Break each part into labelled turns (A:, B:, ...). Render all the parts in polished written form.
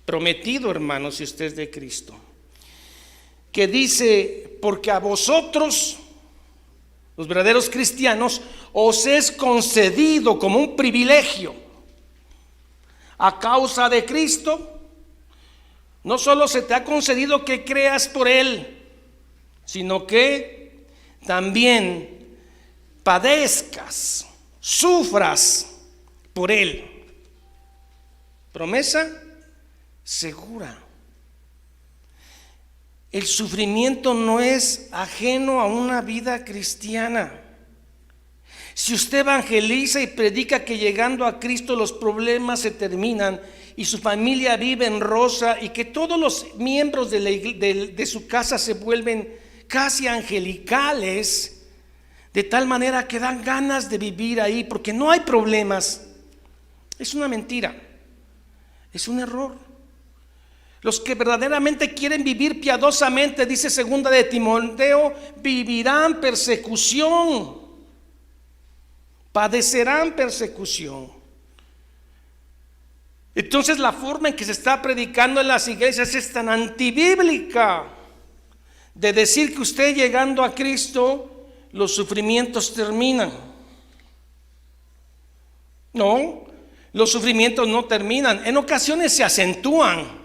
A: prometido, hermano, si usted es de Cristo, que dice: porque a vosotros, los verdaderos cristianos, os es concedido como un privilegio a causa de Cristo. No solo se te ha concedido que creas por Él, sino que también padezcas, sufras por Él. Promesa segura. El sufrimiento no es ajeno a una vida cristiana. Si usted evangeliza y predica que llegando a Cristo los problemas se terminan y su familia vive en rosa y que todos los miembros de su casa se vuelven casi angelicales, de tal manera que dan ganas de vivir ahí porque no hay problemas, es una mentira, es un error. Los que verdaderamente quieren vivir piadosamente, dice segunda de Timoteo, vivirán persecución, padecerán persecución. Entonces la forma en que se está predicando en las iglesias es tan antibíblica, de decir que usted llegando a Cristo los sufrimientos terminan. No, los sufrimientos no terminan, en ocasiones se acentúan.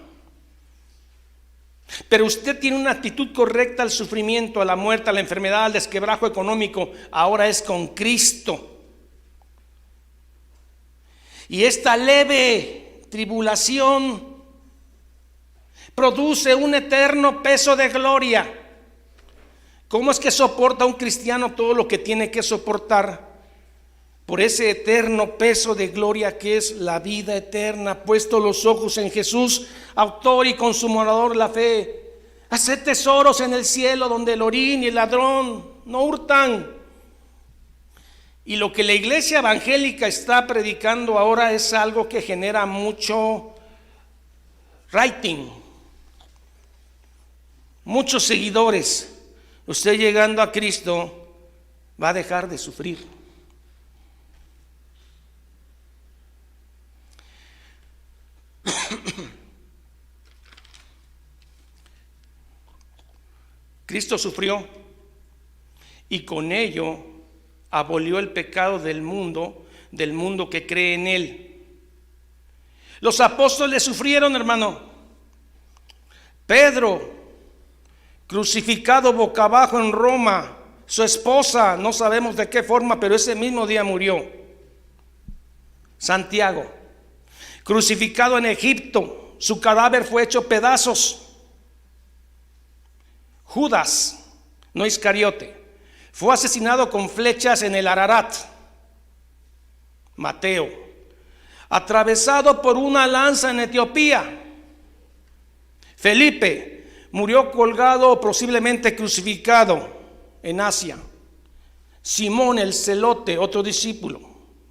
A: Pero usted tiene una actitud correcta al sufrimiento, a la muerte, a la enfermedad, al desquebrajo económico. Ahora es con Cristo. Y esta leve tribulación produce un eterno peso de gloria. ¿Cómo es que soporta un cristiano todo lo que tiene que soportar? Por ese eterno peso de gloria que es la vida eterna, puesto los ojos en Jesús, autor y consumador de la fe. Haced tesoros en el cielo donde el orín y el ladrón no hurtan. Y lo que la iglesia evangélica está predicando ahora es algo que genera mucho rating, muchos seguidores. Usted llegando a Cristo va a dejar de sufrir. Cristo sufrió y con ello abolió el pecado del mundo que cree en Él. Los apóstoles sufrieron, hermano. Pedro, crucificado boca abajo en Roma. Su esposa, no sabemos de qué forma, pero ese mismo día murió. Santiago, crucificado en Egipto, su cadáver fue hecho pedazos. Judas, no Iscariote, fue asesinado con flechas en el Ararat. Mateo, atravesado por una lanza en Etiopía. Felipe murió colgado o posiblemente crucificado en Asia. Simón el celote, otro discípulo,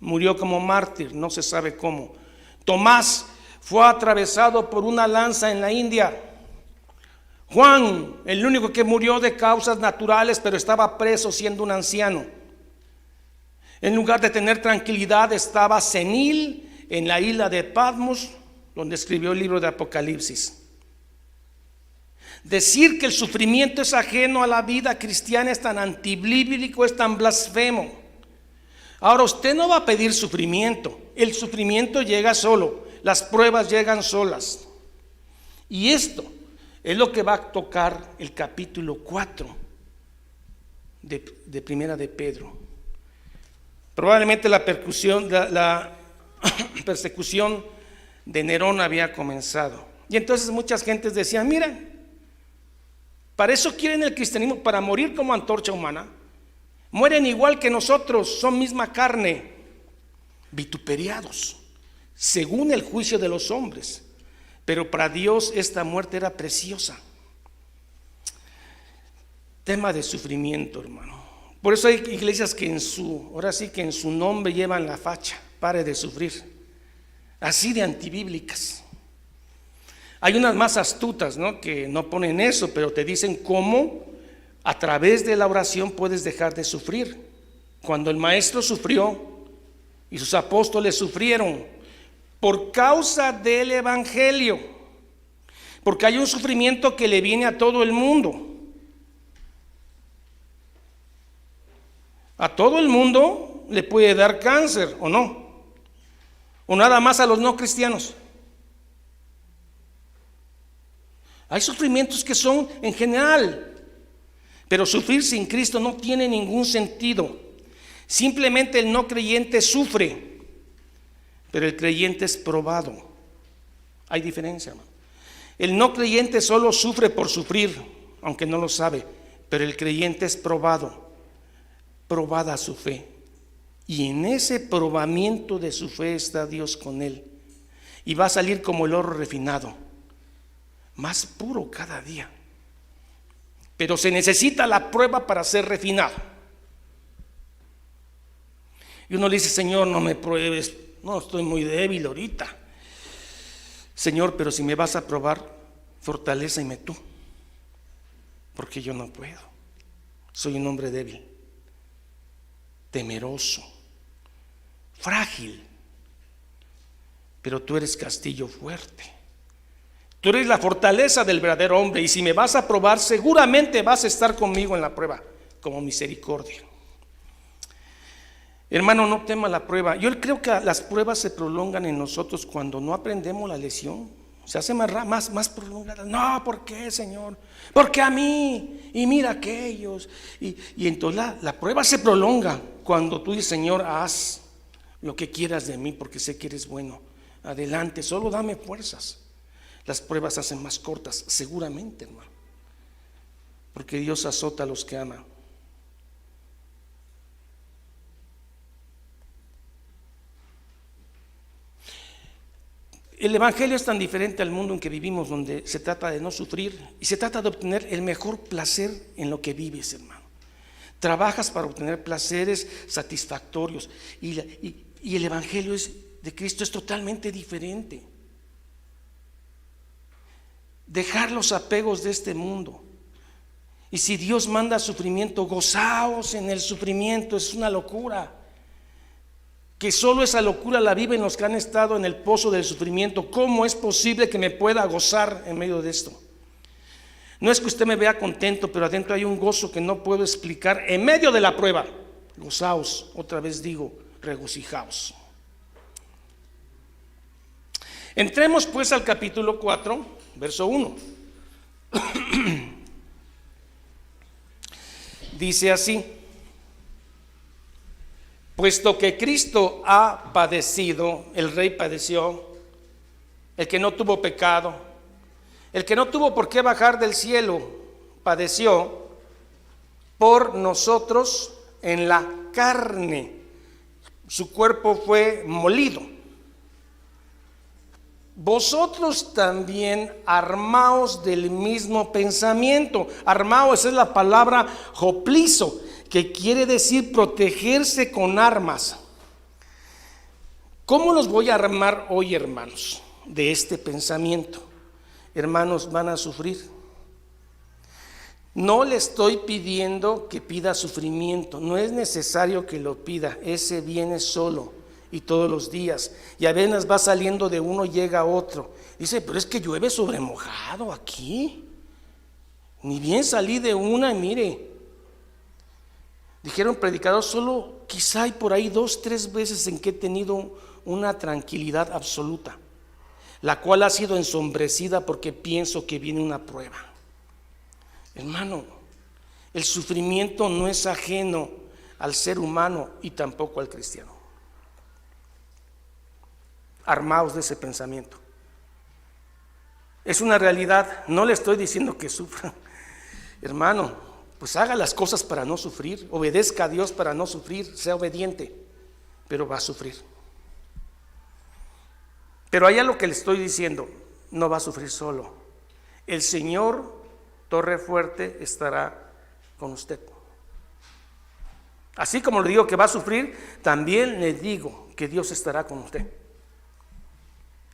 A: murió como mártir, no se sabe cómo. Tomás fue atravesado por una lanza en la India. Juan, el único que murió de causas naturales, pero estaba preso siendo un anciano. En lugar de tener tranquilidad, estaba senil en la isla de Patmos, donde escribió el libro de Apocalipsis. Decir que el sufrimiento es ajeno a la vida cristiana es tan antibíblico, es tan blasfemo. Ahora usted no va a pedir sufrimiento, el sufrimiento llega solo, las pruebas llegan solas. Y esto es lo que va a tocar el capítulo 4 de Primera de Pedro. Probablemente la persecución de Nerón había comenzado. Y entonces muchas gentes decían: mira, para eso quieren el cristianismo, para morir como antorcha humana. Mueren igual que nosotros, son misma carne, vituperiados, según el juicio de los hombres. Pero para Dios esta muerte era preciosa. Tema de sufrimiento, hermano. Por eso hay iglesias que en su nombre llevan la facha: pare de sufrir. Así de antibíblicas. Hay unas más astutas, ¿no?, que no ponen eso, pero te dicen cómo a través de la oración puedes dejar de sufrir. Cuando el maestro sufrió y sus apóstoles sufrieron por causa del evangelio, Porque hay un sufrimiento que le viene a todo el mundo. A todo el mundo le puede dar cáncer, ¿o no? O nada más a los no cristianos. Hay sufrimientos que son en general, pero sufrir sin Cristo no tiene ningún sentido. Simplemente el no creyente sufre, pero el creyente es probado. Hay diferencia, hermano. El no creyente solo sufre por sufrir, aunque no lo sabe, pero el creyente es probado, probada su fe. Y en ese probamiento de su fe está Dios con él. Y va a salir como el oro refinado, más puro cada día. Pero se necesita la prueba para ser refinado. Y uno le dice: Señor, no me pruebes, no, estoy muy débil ahorita. Señor, pero si me vas a probar, fortaléceme tú, porque yo no puedo. Soy un hombre débil, temeroso, frágil, pero tú eres castillo fuerte. Tú eres la fortaleza del verdadero hombre, y si me vas a probar, seguramente vas a estar conmigo en la prueba, como misericordia. Hermano, no tema la prueba. Yo creo que las pruebas se prolongan en nosotros cuando no aprendemos la lección. Se hace más prolongada. No, ¿por qué, Señor? Porque a mí, y mira aquellos. Y entonces la prueba se prolonga cuando tú dices: Señor, haz lo que quieras de mí, porque sé que eres bueno. Adelante, solo dame fuerzas. Las pruebas se hacen más cortas, seguramente, hermano, porque Dios azota a los que ama. El evangelio es tan diferente al mundo en que vivimos, donde se trata de no sufrir y se trata de obtener el mejor placer en lo que vives, hermano. Trabajas para obtener placeres satisfactorios, y el evangelio de Cristo es totalmente diferente. Dejar los apegos de este mundo. Y si Dios manda sufrimiento, gozaos en el sufrimiento. Es una locura. Que solo esa locura la viven los que han estado en el pozo del sufrimiento. ¿Cómo es posible que me pueda gozar en medio de esto? No es que usted me vea contento, pero adentro hay un gozo que no puedo explicar en medio de la prueba. Gozaos, otra vez digo, regocijaos. Entremos pues al capítulo 4, verso 1. Dice así: puesto que Cristo ha padecido, el Rey padeció, el que no tuvo pecado, el que no tuvo por qué bajar del cielo, padeció por nosotros en la carne. Su cuerpo fue molido. Vosotros también armaos del mismo pensamiento. Armaos es la palabra hoplizo, que quiere decir protegerse con armas. ¿Cómo los voy a armar hoy, hermanos, de este pensamiento? Hermanos, van a sufrir. No le estoy pidiendo que pida sufrimiento, no es necesario que lo pida, ese viene solo y todos los días, y apenas va saliendo de uno, llega otro. Dice: pero es que llueve sobre mojado aquí, ni bien salí de una, y mire, dijeron predicador, solo quizá hay por ahí 2, 3 veces en que he tenido una tranquilidad absoluta, la cual ha sido ensombrecida porque pienso que viene una prueba. Hermano, el sufrimiento no es ajeno al ser humano y tampoco al cristiano. Armaos de ese pensamiento. Es una realidad, no le estoy diciendo que sufra. Hermano, pues haga las cosas para no sufrir, obedezca a Dios para no sufrir, sea obediente, pero va a sufrir. Pero allá lo que le estoy diciendo, no va a sufrir solo. El Señor, torre fuerte, estará con usted. Así como le digo que va a sufrir, también le digo que Dios estará con usted.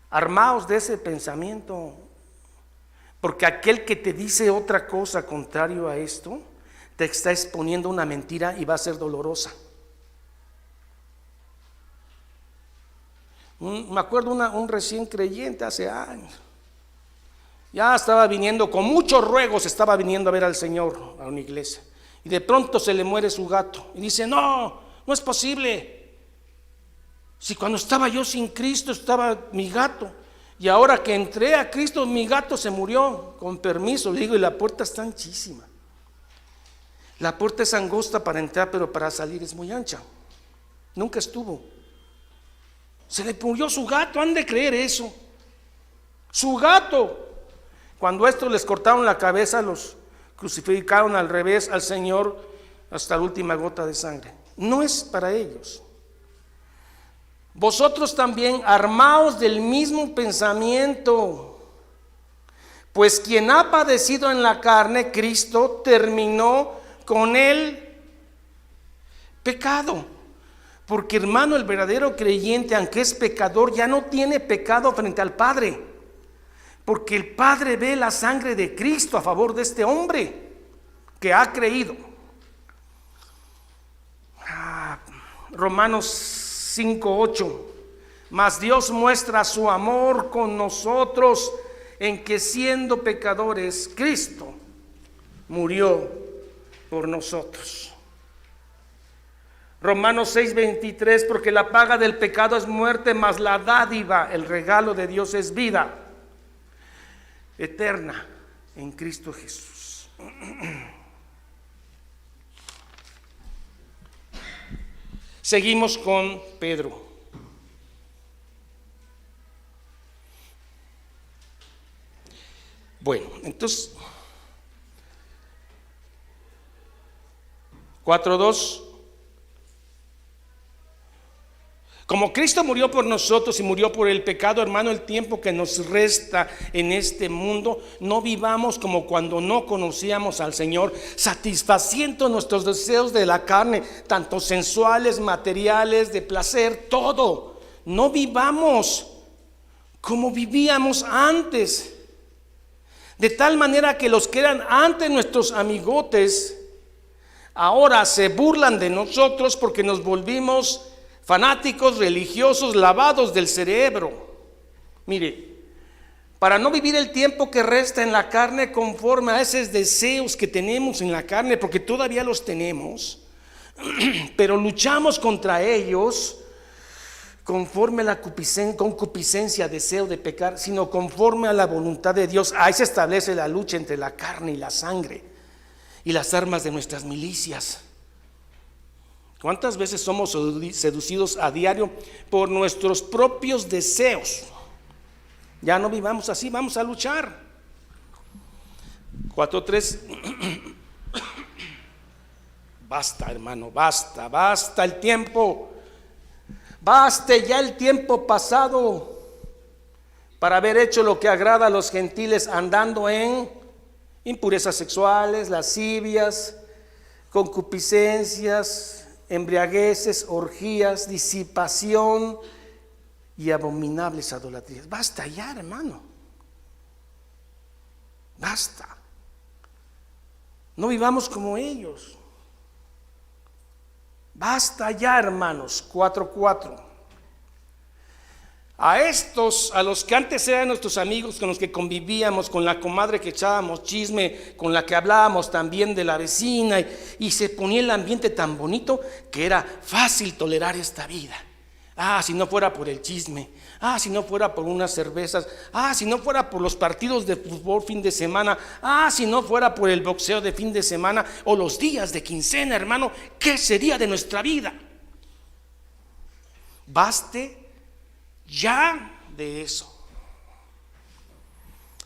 A: Armaos de ese pensamiento, porque aquel que te dice otra cosa contrario a esto, te está exponiendo una mentira y va a ser dolorosa. Me acuerdo un recién creyente hace años, Ya estaba viniendo, con muchos ruegos estaba viniendo a ver al Señor a una iglesia. Y de pronto se le muere su gato. Y dice, no es posible. Si cuando estaba yo sin Cristo estaba mi gato. Y ahora que entré a Cristo, mi gato se murió. Con permiso, le digo, y la puerta está anchísima. La puerta es angosta para entrar, pero para salir es muy ancha. Nunca estuvo. Se le murió su gato, han de creer eso. Su gato. Cuando estos les cortaron la cabeza, los crucificaron al revés al Señor hasta la última gota de sangre. No es para ellos. Vosotros también armaos del mismo pensamiento, pues quien ha padecido en la carne, Cristo, terminó con el pecado. Porque, hermano, el verdadero creyente, aunque es pecador, ya no tiene pecado frente al Padre. Porque el Padre ve la sangre de Cristo a favor de este hombre que ha creído. Romanos 5:8. Mas Dios muestra su amor con nosotros en que siendo pecadores, Cristo murió por nosotros. Romanos 6:23. Porque la paga del pecado es muerte, mas la dádiva, el regalo de Dios es vida eterna en Cristo Jesús. Seguimos con Pedro. Bueno, entonces 4:2. Como Cristo murió por nosotros y murió por el pecado, hermano, el tiempo que nos resta en este mundo, no vivamos como cuando no conocíamos al Señor, satisfaciendo nuestros deseos de la carne, tanto sensuales, materiales, de placer, todo. No vivamos como vivíamos antes, de tal manera que los que eran antes nuestros amigotes, ahora se burlan de nosotros porque nos volvimos fanáticos religiosos lavados del cerebro. Mire, para no vivir el tiempo que resta en la carne conforme a esos deseos que tenemos en la carne, porque todavía los tenemos, pero luchamos contra ellos conforme a la concupiscencia, deseo de pecar, sino conforme a la voluntad de Dios. Ahí se establece la lucha entre la carne y la sangre y las armas de nuestras milicias. ¿Cuántas veces somos seducidos a diario por nuestros propios deseos? Ya no vivamos así, vamos a luchar. 4:3. Basta, hermano, basta el tiempo. Baste ya el tiempo pasado para haber hecho lo que agrada a los gentiles, andando en impurezas sexuales, lascivias, concupiscencias, embriagueces, orgías, disipación y abominables idolatrías. Basta ya, hermano. Basta. No vivamos como ellos. Basta ya, hermanos. 4:4. A estos, a los que antes eran nuestros amigos, con los que convivíamos, con la comadre que echábamos chisme, con la que hablábamos también de la vecina, y se ponía el ambiente tan bonito que era fácil tolerar esta vida. Si no fuera por el chisme, si no fuera por unas cervezas, si no fuera por los partidos de fútbol fin de semana, si no fuera por el boxeo de fin de semana o los días de quincena, hermano, ¿qué sería de nuestra vida? Baste ya de eso.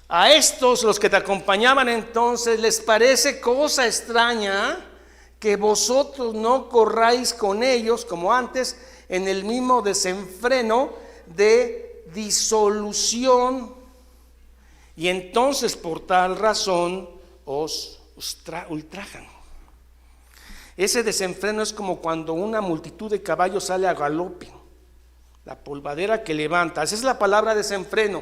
A: A estos, los que te acompañaban entonces, les parece cosa extraña que vosotros no corráis con ellos como antes en el mismo desenfreno de disolución, y entonces por tal razón os ultrajan. Ese desenfreno es como cuando una multitud de caballos sale a galope, la polvadera que levanta. Esa es la palabra desenfreno,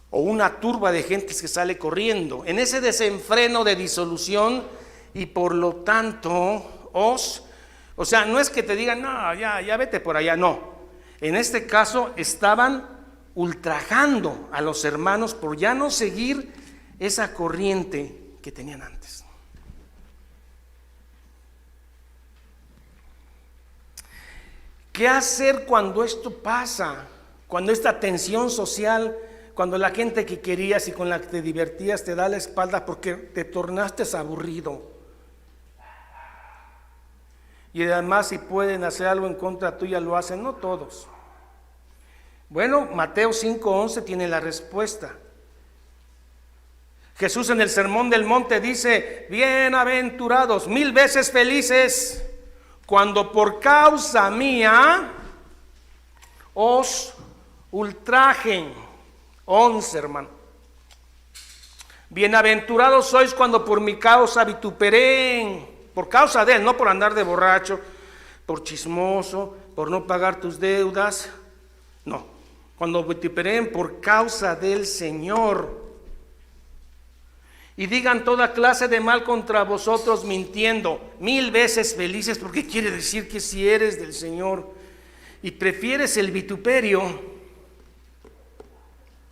A: o una turba de gentes que sale corriendo. En ese desenfreno de disolución, y por lo tanto o sea, no es que te digan, no, ya vete por allá, no. En este caso estaban ultrajando a los hermanos por ya no seguir esa corriente que tenían antes. ¿Qué hacer cuando esto pasa? Cuando esta tensión social, cuando la gente que querías y con la que te divertías te da la espalda porque te tornaste aburrido. Y además, si pueden hacer algo en contra tuya, lo hacen, no todos. Bueno, Mateo 5:11 tiene la respuesta. Jesús en el Sermón del Monte dice: bienaventurados, 1000 veces felices, cuando por causa mía os ultrajen. 11, hermano. Bienaventurados sois cuando por mi causa vituperen, por causa de él, no por andar de borracho, por chismoso, por no pagar tus deudas. No, cuando vituperen por causa del Señor. Y digan toda clase de mal contra vosotros mintiendo. 1000 veces felices, porque quiere decir que si eres del Señor y prefieres el vituperio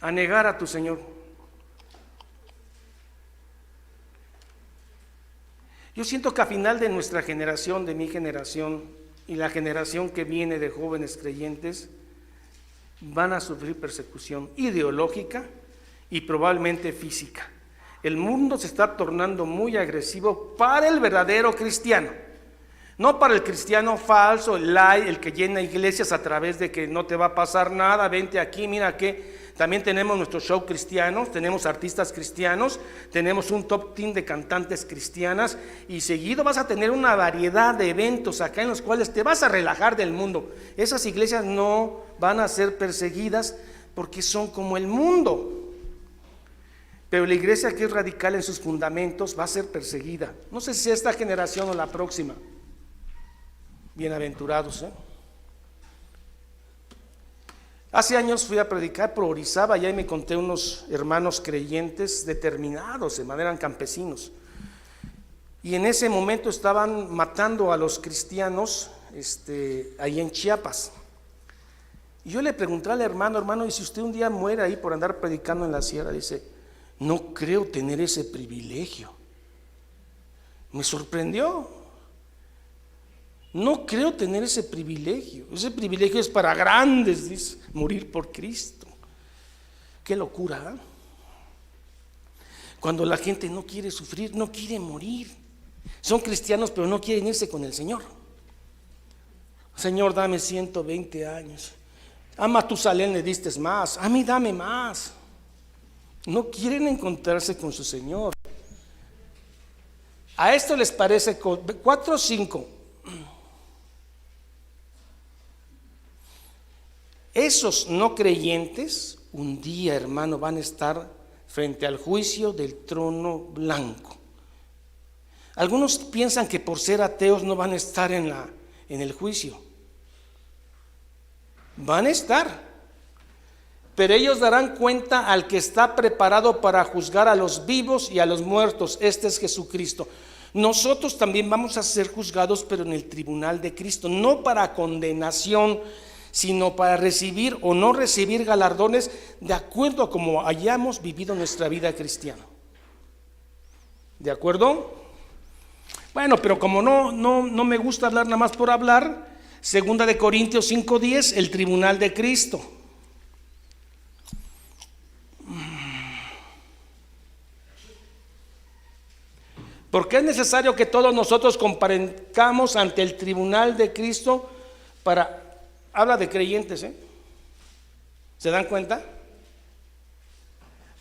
A: a negar a tu Señor. Yo siento que a final de nuestra generación, de mi generación y la generación que viene de jóvenes creyentes, van a sufrir persecución ideológica y probablemente física. El mundo se está tornando muy agresivo para el verdadero cristiano, no para el cristiano falso, el que llena iglesias a través de que no te va a pasar nada, vente aquí, mira que también tenemos nuestro show cristiano, tenemos artistas cristianos, tenemos un top team de cantantes cristianas y seguido vas a tener una variedad de eventos acá en los cuales te vas a relajar del mundo. Esas iglesias no van a ser perseguidas porque son como el mundo. Pero la iglesia que es radical en sus fundamentos va a ser perseguida. No sé si esta generación o la próxima. Bienaventurados, ¿eh? Hace años fui a predicar por Orizaba y ahí me conté unos hermanos creyentes determinados, eran campesinos. Y en ese momento estaban matando a los cristianos ahí en Chiapas. Y yo le pregunté al hermano, ¿y si usted un día muere ahí por andar predicando en la sierra? Dice: no creo tener ese privilegio. Me sorprendió. No creo tener ese privilegio. Ese privilegio es para grandes, dice, morir por Cristo. Qué locura, ¿eh? Cuando la gente no quiere sufrir, no quiere morir. Son cristianos, pero no quieren irse con el Señor. Señor, dame 120 años. A Matusalén le diste más, a mí dame más. No quieren encontrarse con su Señor. A esto les parece 4 o 5. Esos no creyentes un día, hermano, van a estar frente al juicio del trono blanco. Algunos piensan que por ser ateos no van a estar en el juicio. Van a estar, pero ellos darán cuenta al que está preparado para juzgar a los vivos y a los muertos. Este es Jesucristo. Nosotros también vamos a ser juzgados, pero en el tribunal de Cristo, no para condenación, sino para recibir o no recibir galardones de acuerdo a como hayamos vivido nuestra vida cristiana. ¿De acuerdo? Bueno, pero como no me gusta hablar nada más por hablar, 2 Corintios 5:10, el tribunal de Cristo. Porque es necesario que todos nosotros comparezcamos ante el tribunal de Cristo para... Habla de creyentes, ¿eh? ¿Se dan cuenta?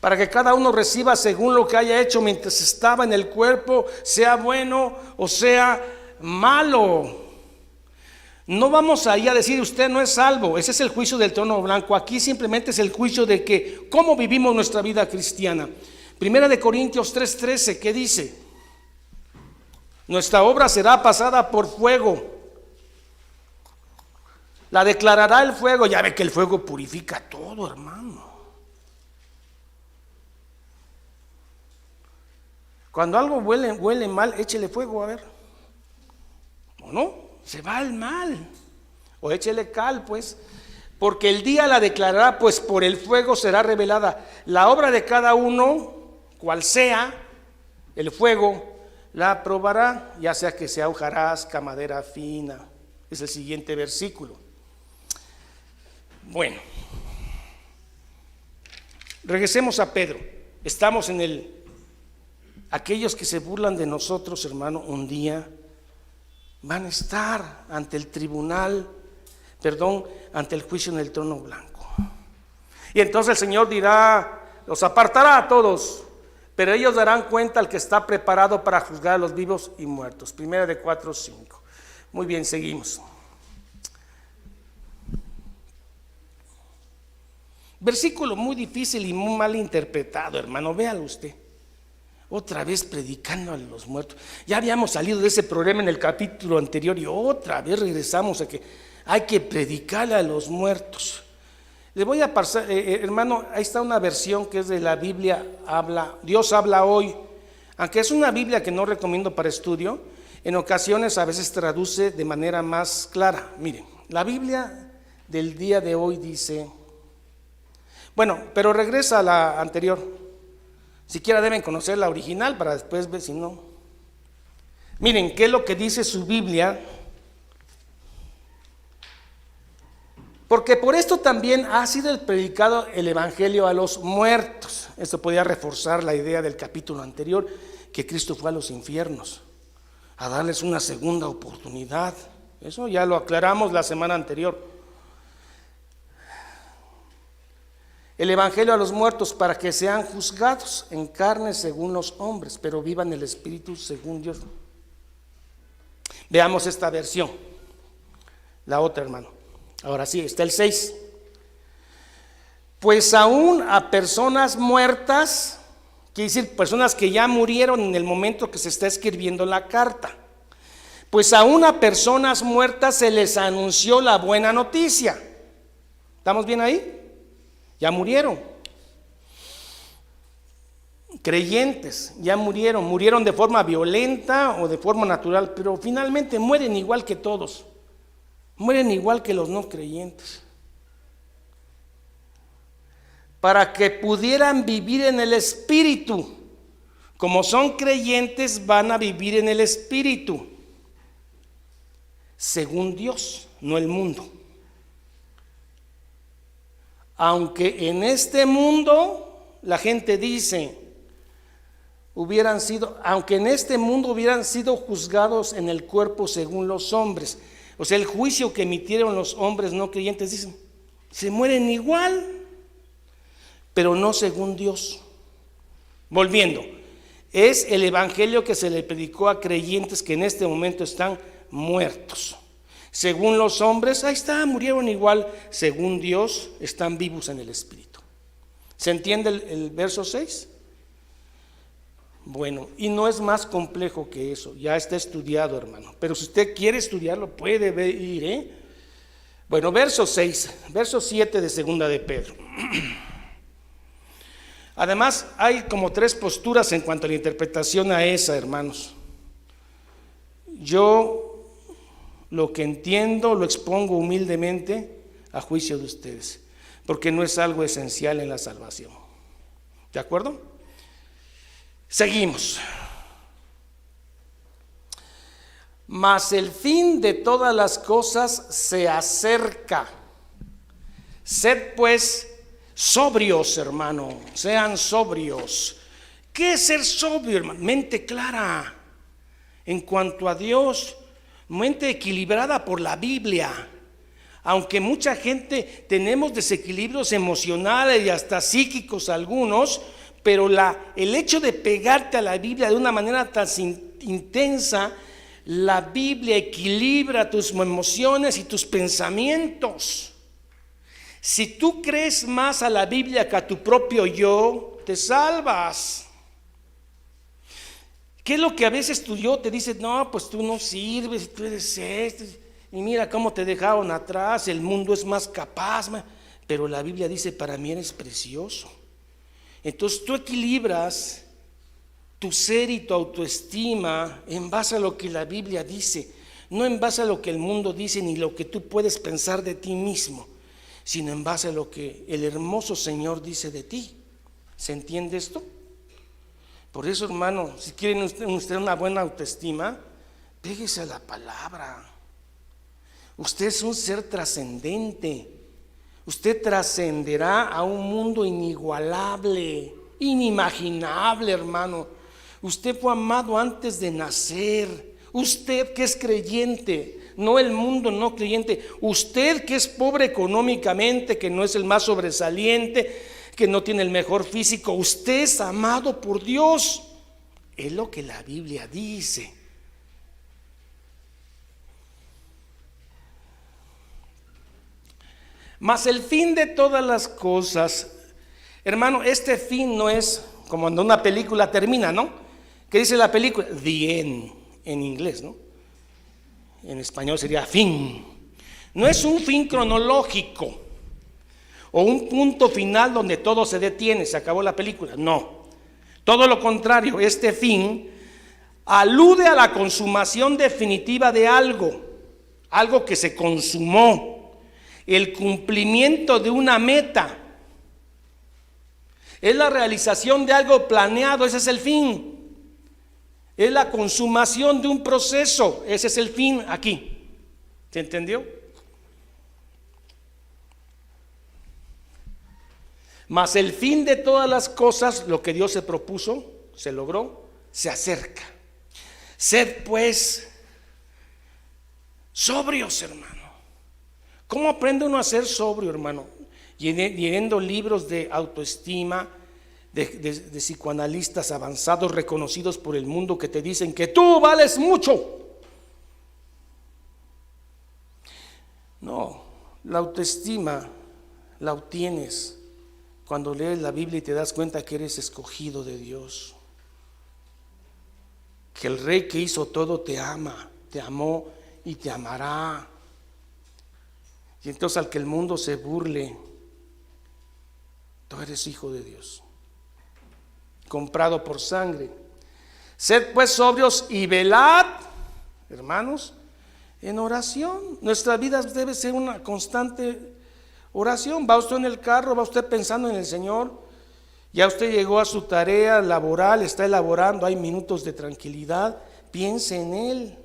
A: Para que cada uno reciba según lo que haya hecho mientras estaba en el cuerpo, sea bueno o sea malo. No vamos ahí a decir usted no es salvo. Ese es el juicio del trono blanco. Aquí simplemente es el juicio de que cómo vivimos nuestra vida cristiana. 1 Corintios 3:13, ¿qué dice? Nuestra obra será pasada por fuego. La declarará el fuego. Ya ve que el fuego purifica todo, hermano. Cuando algo huele mal, échele fuego, a ver. ¿O no? Se va al mal. O échele cal, pues. porque el día la declarará, pues por el fuego será revelada la obra de cada uno, cual sea, el fuego la probará, ya sea que sea hojarasca, madera fina. Es el siguiente versículo. Bueno, regresemos a Pedro. Estamos en aquellos que se burlan de nosotros, hermano, un día van a estar ante el ante el juicio en el trono blanco. Y entonces el Señor dirá, los apartará a todos, pero ellos darán cuenta al que está preparado para juzgar a los vivos y muertos. Primera de 4:5. Muy bien, seguimos. Versículo muy difícil y muy mal interpretado, hermano, véalo usted. Otra vez predicando a los muertos. Ya habíamos salido de ese problema en el capítulo anterior y otra vez regresamos a que hay que predicarle a los muertos. Le voy a pasar, hermano, ahí está una versión que es de la Biblia Dios habla hoy. Aunque es una Biblia que no recomiendo para estudio, en ocasiones a veces traduce de manera más clara. Miren, la Biblia del día de hoy dice, bueno, pero regresa a la anterior. Siquiera deben conocer la original para después ver si no. Miren, ¿qué es lo que dice su Biblia? Porque por esto también ha sido predicado el evangelio a los muertos. Esto podría reforzar la idea del capítulo anterior, que Cristo fue a los infiernos a darles una segunda oportunidad. Eso ya lo aclaramos la semana anterior. El evangelio a los muertos para que sean juzgados en carne según los hombres, pero vivan el espíritu según Dios. Veamos esta versión. La otra, hermano. Ahora sí, está el 6. Pues aún a personas muertas, quiere decir personas que ya murieron en el momento que se está escribiendo la carta, pues aún a personas muertas se les anunció la buena noticia. ¿Estamos bien ahí? Ya murieron. Creyentes, ya murieron de forma violenta o de forma natural, pero finalmente mueren igual que todos. Mueren igual que los no creyentes. Para que pudieran vivir en el Espíritu. Como son creyentes, van a vivir en el Espíritu. Según Dios, no el mundo. Aunque en este mundo, la gente dice, aunque en este mundo hubieran sido juzgados en el cuerpo según los hombres. O sea, el juicio que emitieron los hombres no creyentes, dicen, se mueren igual, pero no según Dios. Volviendo, es el evangelio que se le predicó a creyentes que en este momento están muertos. Según los hombres, ahí está, murieron igual. Según Dios, están vivos en el Espíritu. ¿Se entiende el verso 6? Bueno, y no es más complejo que eso, ya está estudiado, hermano. Pero si usted quiere estudiarlo, puede ir, Bueno, verso 6, verso 7 de segunda de Pedro. Además, hay como 3 posturas en cuanto a la interpretación a esa, hermanos. Yo lo que entiendo lo expongo humildemente a juicio de ustedes, porque no es algo esencial en la salvación. ¿De acuerdo? Seguimos. Mas el fin de todas las cosas se acerca. Sed pues sobrios, hermano, sean sobrios. ¿Qué es ser sobrio, hermano? Mente clara en cuanto a Dios, mente equilibrada por la Biblia. Aunque mucha gente tenemos desequilibrios emocionales y hasta psíquicos algunos, pero el hecho de pegarte a la Biblia de una manera tan intensa, la Biblia equilibra tus emociones y tus pensamientos. Si tú crees más a la Biblia que a tu propio yo, te salvas. ¿Qué es lo que a veces tu yo te dice? No, pues tú no sirves, tú eres y mira cómo te dejaron atrás, el mundo es más capaz. Pero la Biblia dice, para mí eres precioso. Entonces tú equilibras tu ser y tu autoestima en base a lo que la Biblia dice, no en base a lo que el mundo dice ni lo que tú puedes pensar de ti mismo, sino en base a lo que el hermoso Señor dice de ti. ¿Se entiende esto? Por eso, hermano, si quieren usted una buena autoestima, péguese a la palabra. Usted es un ser trascendente. Usted trascenderá a un mundo inigualable, inimaginable, hermano. Usted fue amado antes de nacer. Usted que es creyente, no el mundo no creyente. Usted que es pobre económicamente, que no es el más sobresaliente, que no tiene el mejor físico, usted es amado por Dios. Es lo que la Biblia dice. Mas el fin de todas las cosas, hermano, este fin no es como cuando una película termina, ¿no? ¿Qué dice la película? The end, en inglés, ¿no? En español sería fin. No es un fin cronológico o un punto final donde todo se detiene, se acabó la película. No, todo lo contrario, este fin alude a la consumación definitiva de algo que se consumó, el cumplimiento de una meta. Es la realización de algo planeado, ese es el fin. Es la consumación de un proceso, ese es el fin aquí. ¿Se entendió? Mas el fin de todas las cosas, lo que Dios se propuso, se logró, se acerca. Sed pues sobrios, hermano. ¿Cómo aprende uno a ser sobrio, hermano? Leyendo libros de autoestima, de psicoanalistas avanzados, reconocidos por el mundo, que te dicen que tú vales mucho. No, la autoestima la obtienes cuando lees la Biblia y te das cuenta que eres escogido de Dios, que el Rey que hizo todo te ama, te amó y te amará. Y entonces al que el mundo se burle, tú eres hijo de Dios, comprado por sangre. Sed pues sobrios y velad, hermanos, en oración. Nuestra vida debe ser una constante oración. Va usted en el carro, va usted pensando en el Señor, ya usted llegó a su tarea laboral, está elaborando, hay minutos de tranquilidad, piense en Él.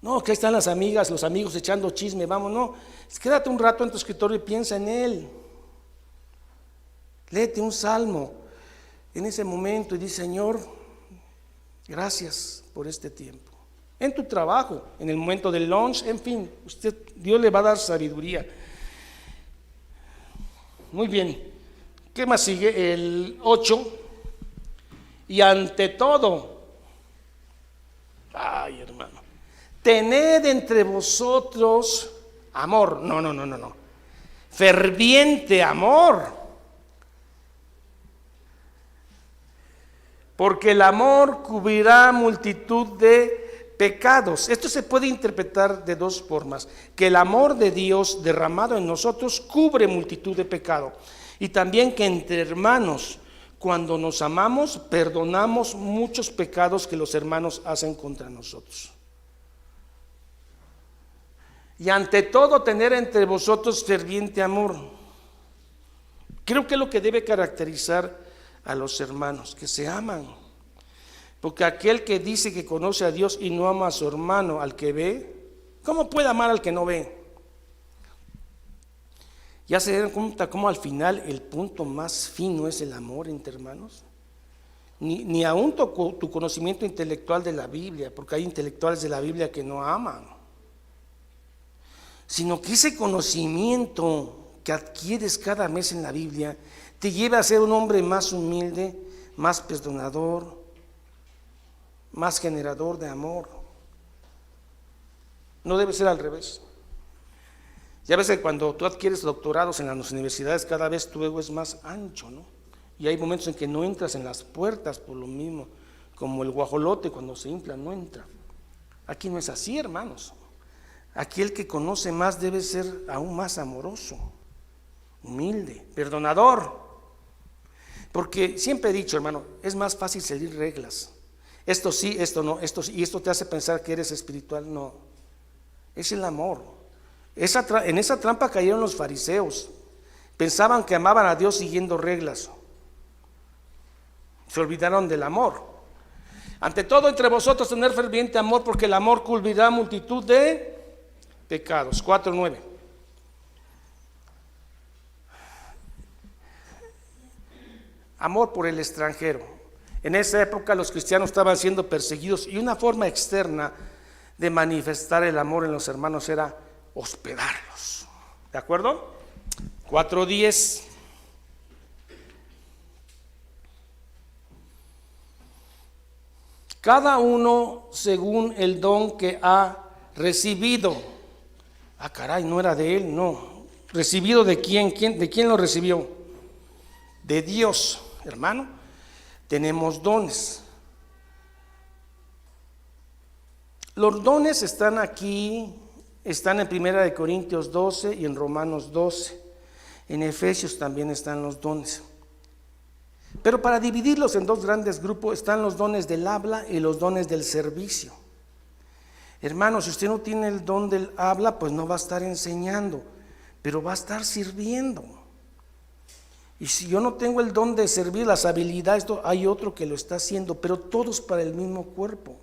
A: No, que ahí están las amigas, los amigos echando chisme, vamos, no, quédate un rato en tu escritorio y piensa en Él. Léete un salmo en ese momento y di: Señor, gracias por este tiempo. En tu trabajo, en el momento del lunch, en fin, Dios le va a dar sabiduría. Muy bien, ¿qué más sigue? El 8. Y ante todo, ay, hermano, tened entre vosotros amor. No. Ferviente amor. Porque el amor cubrirá multitud de pecados. Esto se puede interpretar de dos formas: que el amor de Dios derramado en nosotros cubre multitud de pecados, y también que entre hermanos, cuando nos amamos, perdonamos muchos pecados que los hermanos hacen contra nosotros. Y ante todo, tener entre vosotros ferviente amor. Creo que es lo que debe caracterizar a los hermanos, que se aman. Porque aquel que dice que conoce a Dios y no ama a su hermano, al que ve, ¿cómo puede amar al que no ve? ¿Ya se dan cuenta cómo al final el punto más fino es el amor entre hermanos? Ni aún tu conocimiento intelectual de la Biblia, porque hay intelectuales de la Biblia que no aman, sino que ese conocimiento que adquieres cada mes en la Biblia te lleva a ser un hombre más humilde, más perdonador, más generador de amor. No debe ser al revés. Ya ves que cuando tú adquieres doctorados en las universidades, cada vez tu ego es más ancho, ¿no? Y hay momentos en que no entras en las puertas por lo mismo, como el guajolote cuando se infla, no entra. Aquí no es así, hermanos. Aquí el que conoce más debe ser aún más amoroso, humilde, perdonador. Porque siempre he dicho, hermano, es más fácil seguir reglas. Esto sí, esto no, esto sí, y esto te hace pensar que eres espiritual. No, es el amor. En esa trampa cayeron los fariseos. Pensaban que amaban a Dios siguiendo reglas. Se olvidaron del amor. Ante todo, entre vosotros tener ferviente amor, porque el amor cubrirá multitud de pecados. 4:9. Amor por el extranjero. En esa época los cristianos estaban siendo perseguidos y una forma externa de manifestar el amor en los hermanos era hospedarlos. ¿De acuerdo? 4:10. Cada uno según el don que ha recibido. Ah, caray, no era de él, no. ¿Recibido de quién? ¿De quién lo recibió? De Dios, hermano. Tenemos dones. Los dones están aquí, están en 1 Corintios 12 y en Romanos 12. En Efesios también están los dones. Pero para dividirlos en dos grandes grupos están los dones del habla y los dones del servicio. Hermano, si usted no tiene el don del habla, pues no va a estar enseñando, pero va a estar sirviendo. Y si yo no tengo el don de servir, las habilidades, hay otro que lo está haciendo, pero todos para el mismo cuerpo.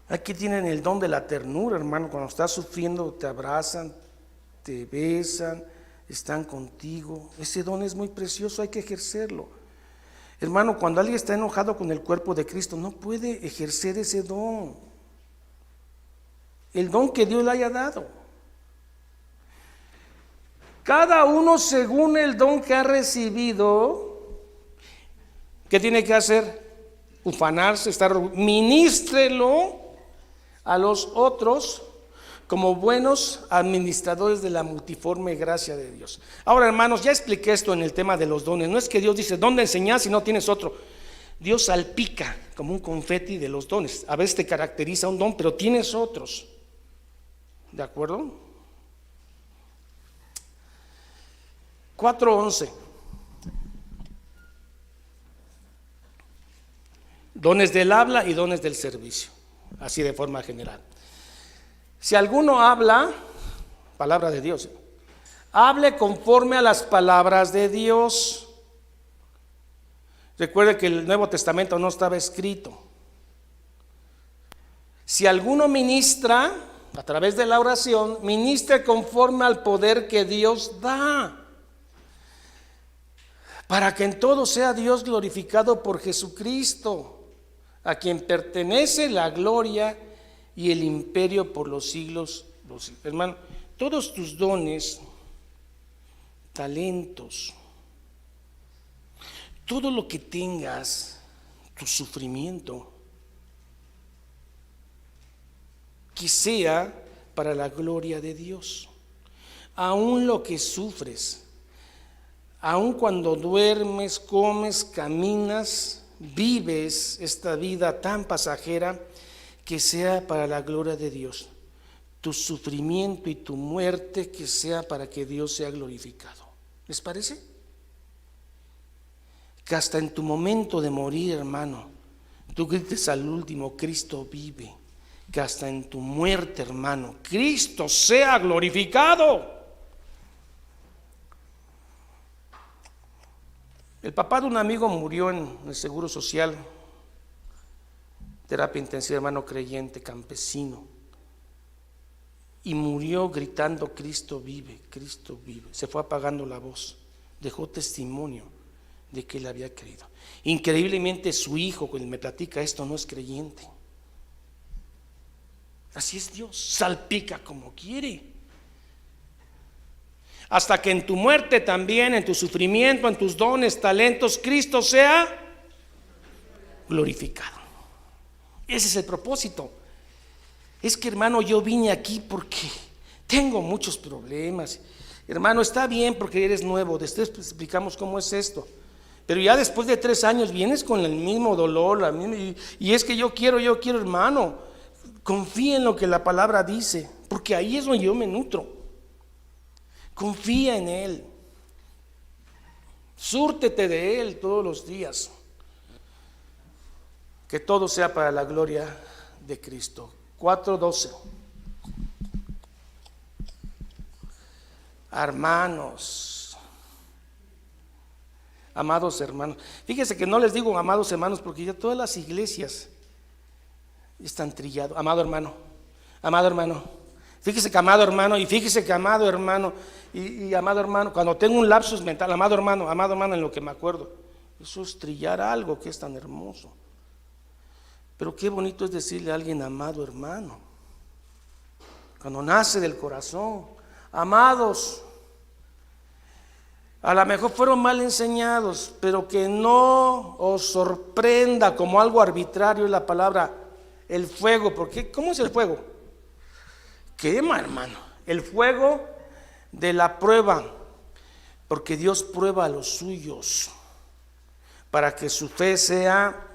A: Aquí tienen el don de la ternura, hermano. Cuando estás sufriendo, te abrazan, te besan, están contigo. Ese don es muy precioso, hay que ejercerlo. Hermano, cuando alguien está enojado con el cuerpo de Cristo, no puede ejercer ese don. El don que Dios le haya dado. Cada uno según el don que ha recibido, ¿qué tiene que hacer? Ufanarse, ministrelo a los otros como buenos administradores de la multiforme gracia de Dios. Ahora, hermanos, ya expliqué esto en el tema de los dones. No es que Dios dice, ¿dónde enseñar si no tienes otro? Dios salpica como un confeti de los dones. A veces te caracteriza un don, pero tienes otros. ¿De acuerdo? 4:11. Dones del habla y dones del servicio. Así de forma general. Si alguno habla, palabra de Dios, hable conforme a las palabras de Dios. Recuerde que el Nuevo Testamento no estaba escrito. Si alguno ministra, a través de la oración, ministre conforme al poder que Dios da, para que en todo sea Dios glorificado por Jesucristo, a quien pertenece la gloria y el imperio por los siglos. Hermano, todos tus dones, talentos, todo lo que tengas, tu sufrimiento, que sea para la gloria de Dios. Aún lo que sufres, aún cuando duermes, comes, caminas, vives esta vida tan pasajera, que sea para la gloria de Dios. Tu sufrimiento y tu muerte, que sea para que Dios sea glorificado. ¿Les parece? Que hasta en tu momento de morir, hermano, tú grites al último, Cristo vive. Que hasta en tu muerte, hermano, Cristo sea glorificado. El papá de un amigo murió en el Seguro Social, terapia intensiva, hermano creyente, campesino, y murió gritando, Cristo vive, Cristo vive. Se fue apagando la voz, dejó testimonio de que él había creído. Increíblemente su hijo, cuando me platica esto, no es creyente. Así es Dios, salpica como quiere. Hasta que en tu muerte también, en tu sufrimiento, en tus dones, talentos, Cristo sea glorificado. Ese es el propósito. Es que, hermano, yo vine aquí porque tengo muchos problemas. Hermano, está bien porque eres nuevo, después explicamos cómo es esto. Pero ya después de 3 años vienes con el mismo dolor, y es que yo quiero, hermano. Confía en lo que la palabra dice, porque ahí es donde yo me nutro. Confía en Él. Súrtete de Él todos los días. Que todo sea para la gloria de Cristo. 4:12. Hermanos, amados hermanos, fíjese que no les digo amados hermanos porque ya todas las iglesias están trillados. Amado hermano, fíjese que amado hermano, y fíjese que amado hermano, y amado hermano, cuando tengo un lapsus mental, amado hermano, en lo que me acuerdo, eso es trillar algo que es tan hermoso. Pero qué bonito es decirle a alguien amado hermano, cuando nace del corazón. Amados, a lo mejor fueron mal enseñados, pero que no os sorprenda como algo arbitrario la palabra, el fuego. Porque ¿cómo es el fuego? Quema, hermano, el fuego de la prueba, porque Dios prueba a los suyos para que su fe sea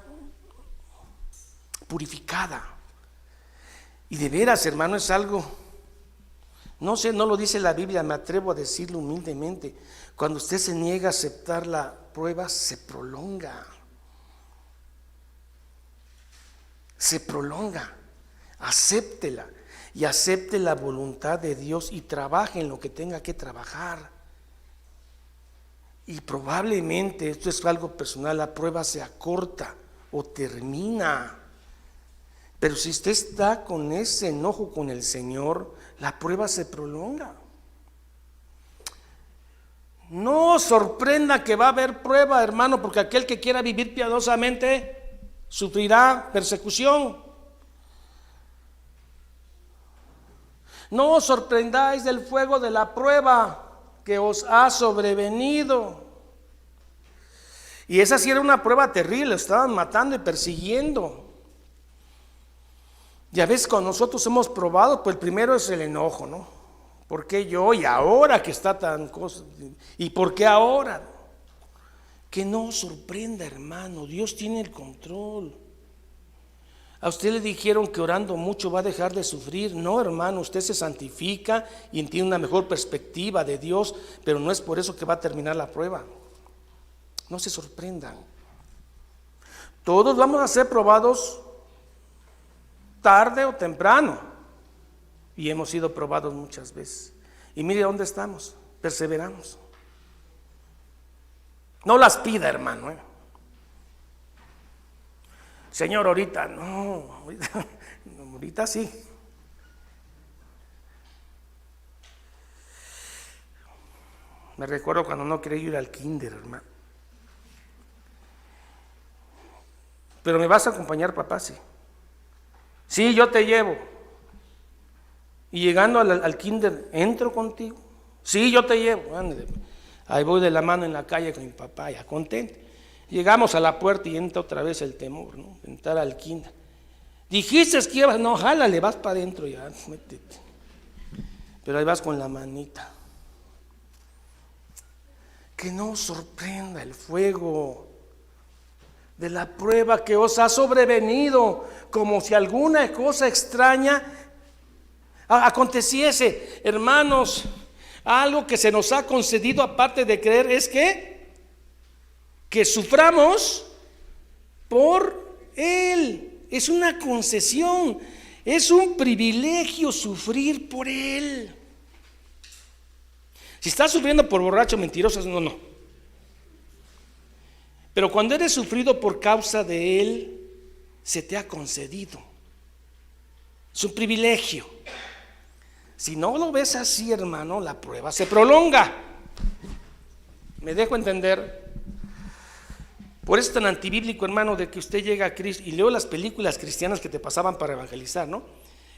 A: purificada. Y de veras, hermano, es algo, no sé, no lo dice la Biblia, me atrevo a decirlo humildemente. Cuando usted se niega a aceptar la prueba, se prolonga. Se prolonga. Acéptela y acepte la voluntad de Dios y trabaje en lo que tenga que trabajar. Y probablemente, esto es algo personal, la prueba se acorta o termina. Pero si usted está con ese enojo con el Señor, la prueba se prolonga. No sorprenda que va a haber prueba, hermano, porque aquel que quiera vivir piadosamente sufrirá persecución. No os sorprendáis del fuego de la prueba que os ha sobrevenido. Y esa sí era una prueba terrible, lo estaban matando y persiguiendo. Ya ves, cuando nosotros hemos probado, pues el primero es el enojo, ¿no? ¿Por qué yo? Y ahora que está tan cosa, ¿y por qué ahora? Que no os sorprenda, hermano, Dios tiene el control. A usted le dijeron que orando mucho va a dejar de sufrir. No, hermano, usted se santifica y tiene una mejor perspectiva de Dios, pero no es por eso que va a terminar la prueba. No se sorprendan. Todos vamos a ser probados tarde o temprano. Y hemos sido probados muchas veces. Y mire dónde estamos, perseveramos. No las pida, hermano. Señor, ahorita, no, ahorita sí. Me recuerdo cuando no quería ir al kinder, hermano. Pero me vas a acompañar, papá, sí. Sí, yo te llevo. Y llegando al kinder, ¿entro contigo? Sí, yo te llevo. Ahí voy de la mano en la calle con mi papá, ya contento. Llegamos a la puerta y entra otra vez el temor, ¿no? Entrar al kinder. Dijiste que ibas, no, jálale, vas para adentro ya, métete. Pero ahí vas con la manita. Que no os sorprenda el fuego de la prueba que os ha sobrevenido, como si alguna cosa extraña aconteciese. Hermanos, algo que se nos ha concedido aparte de creer es que suframos por Él. Es una concesión, es un privilegio sufrir por Él. Si estás sufriendo por borracho, mentiroso, no. Pero cuando eres sufrido por causa de Él, se te ha concedido. Es un privilegio. Si no lo ves así, hermano, la prueba se prolonga. ¿Me dejo entender? Por eso es tan antibíblico, hermano, de que usted llega a Cristo. Y leo las películas cristianas que te pasaban para evangelizar, ¿no?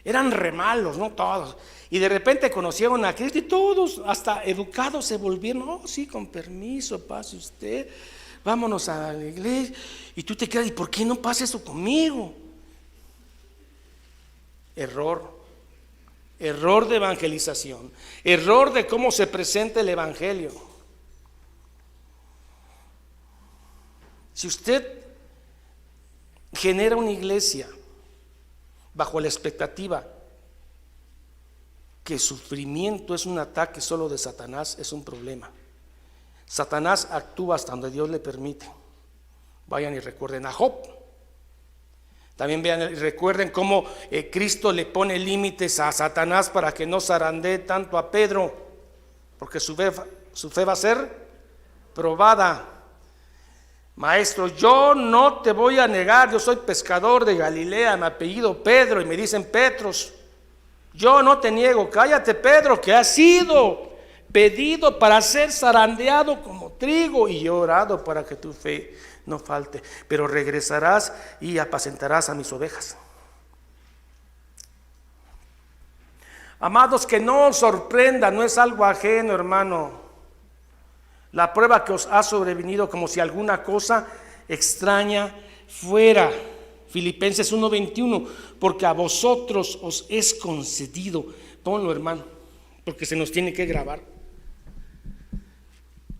A: Eran re malos, ¿no? Todos. Y de repente conocieron a Cristo y todos, hasta educados, se volvieron. Oh, sí, con permiso, pase usted. Vámonos a la iglesia. Y tú te quedas, ¿y por qué no pasa eso conmigo? Error de evangelización, error de cómo se presenta el evangelio. Si usted genera una iglesia bajo la expectativa que el sufrimiento es un ataque solo de Satanás, es un problema. Satanás actúa hasta donde Dios le permite. Vayan y recuerden a Job. También vean, recuerden cómo Cristo le pone límites a Satanás para que no zarandee tanto a Pedro, porque su fe va a ser probada. Maestro, yo no te voy a negar, yo soy pescador de Galilea, me apellido Pedro y me dicen Petros. Yo no te niego, cállate Pedro, que has sido pedido para ser zarandeado como trigo, y yo he orado para que tu fe no falte, pero regresarás y apacentarás a mis ovejas. Amados, que no os sorprenda, no es algo ajeno, hermano, la prueba que os ha sobrevenido, como si alguna cosa extraña fuera. Filipenses 1:21, porque a vosotros os es concedido. Ponlo, hermano, porque se nos tiene que grabar.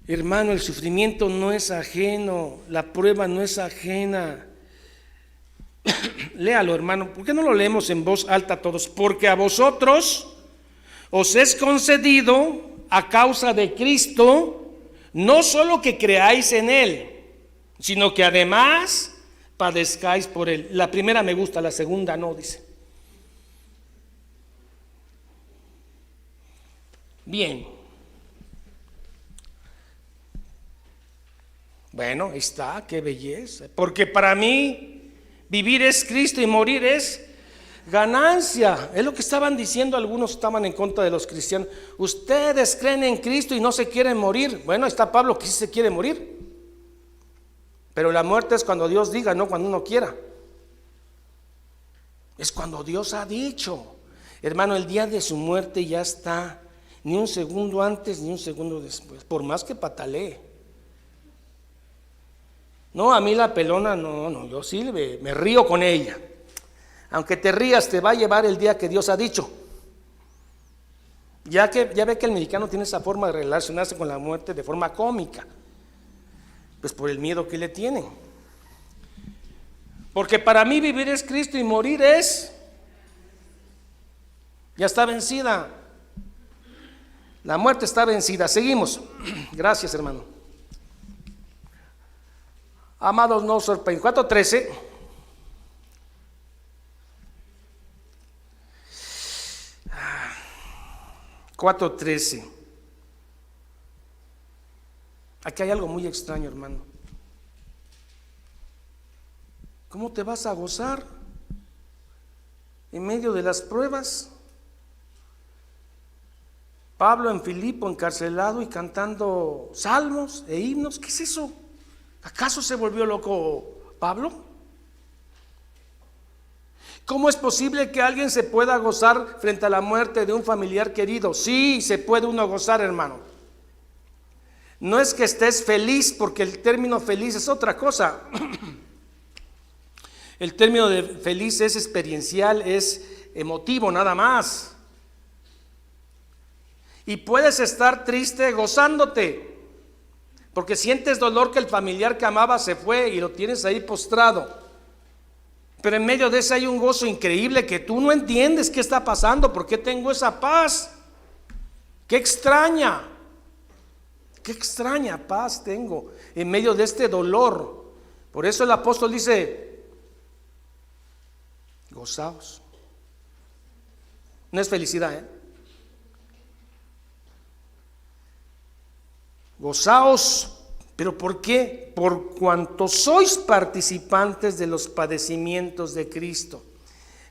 A: Hermano, el sufrimiento no es ajeno, la prueba no es ajena. Léalo, hermano. ¿Por qué no lo leemos en voz alta todos? Porque a vosotros os es concedido a causa de Cristo, no solo que creáis en Él, sino que además padezcáis por Él. La primera me gusta, la segunda no, dice. Bien. Bueno, ahí está, qué belleza. Porque para mí vivir es Cristo y morir es ganancia. Es lo que estaban diciendo algunos, estaban en contra de los cristianos. Ustedes creen en Cristo y no se quieren morir. Bueno, ahí está Pablo que sí se quiere morir. Pero la muerte es cuando Dios diga, no cuando uno quiera. Es cuando Dios ha dicho. Hermano, el día de su muerte ya está. Ni un segundo antes, ni un segundo después. Por más que patalee. No, a mí la pelona, no, yo sí me río con ella. Aunque te rías, te va a llevar el día que Dios ha dicho. Ya ve que el mexicano tiene esa forma de relacionarse con la muerte de forma cómica. Pues por el miedo que le tienen. Porque para mí vivir es Cristo y morir es, ya está vencida. La muerte está vencida. Seguimos. Gracias, hermano. Amados, no os sorprendan. 4:13. Aquí hay algo muy extraño, hermano. ¿Cómo te vas a gozar en medio de las pruebas? Pablo en Filipo encarcelado y cantando salmos e himnos. ¿Qué es eso? ¿Acaso se volvió loco Pablo? ¿Cómo es posible que alguien se pueda gozar frente a la muerte de un familiar querido? Sí, se puede uno gozar, hermano. No es que estés feliz, porque el término feliz es otra cosa. El término de feliz es experiencial, es emotivo, nada más. Y puedes estar triste gozándote, porque sientes dolor que el familiar que amaba se fue y lo tienes ahí postrado. Pero en medio de eso hay un gozo increíble que tú no entiendes qué está pasando, por qué tengo esa paz. Qué extraña paz tengo en medio de este dolor. Por eso el apóstol dice, gozaos. No es felicidad, Gozaos. ¿Pero por qué? Por cuanto sois participantes de los padecimientos de Cristo.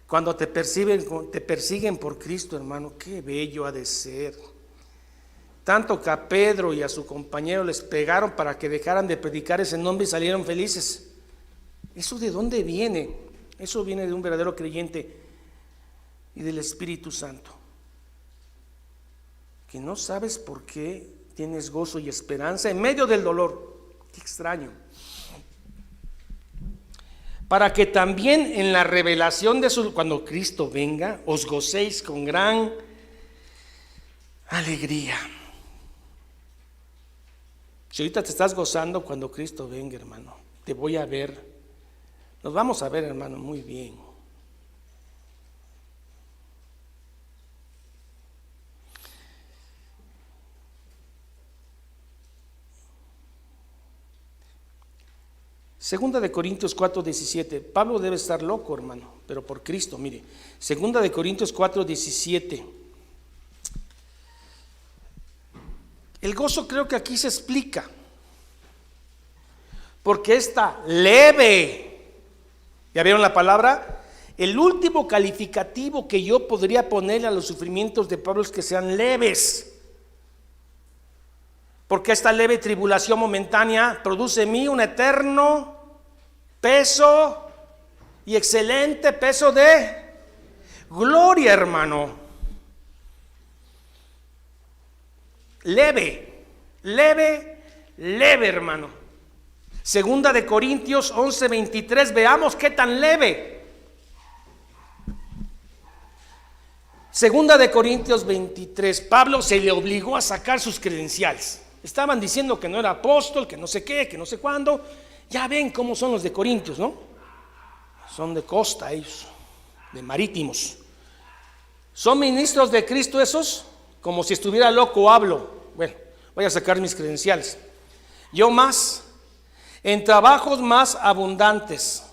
A: Cuando te persiguen por Cristo, hermano, qué bello ha de ser. Tanto que a Pedro y a su compañero les pegaron para que dejaran de predicar ese nombre y salieron felices. ¿Eso de dónde viene? Eso viene de un verdadero creyente y del Espíritu Santo. Que no sabes por qué tienes gozo y esperanza en medio del dolor. Qué extraño. Para que también en la revelación de cuando Cristo venga, os gocéis con gran alegría. Si ahorita te estás gozando cuando Cristo venga, hermano, te voy a ver. Nos vamos a ver, hermano, muy bien. Segunda de Corintios 4:17. Pablo debe estar loco, hermano, pero por Cristo, mire. Segunda de Corintios 4:17. El gozo creo que aquí se explica, porque está leve. ¿Ya vieron la palabra? El último calificativo que yo podría ponerle a los sufrimientos de Pablo es que sean leves. Porque esta leve tribulación momentánea produce en mí un eterno peso y excelente peso de gloria, hermano. Leve, leve, leve, hermano. Segunda de Corintios 11:23, veamos qué tan leve. Segunda de Corintios 23, Pablo se le obligó a sacar sus credenciales. Estaban diciendo que no era apóstol, que no sé qué, que no sé cuándo. Ya ven cómo son los de Corintios, ¿no? Son de costa ellos, de marítimos. ¿Son ministros de Cristo esos? Como si estuviera loco hablo. Bueno, voy a sacar mis credenciales. Yo más, en trabajos más abundantes,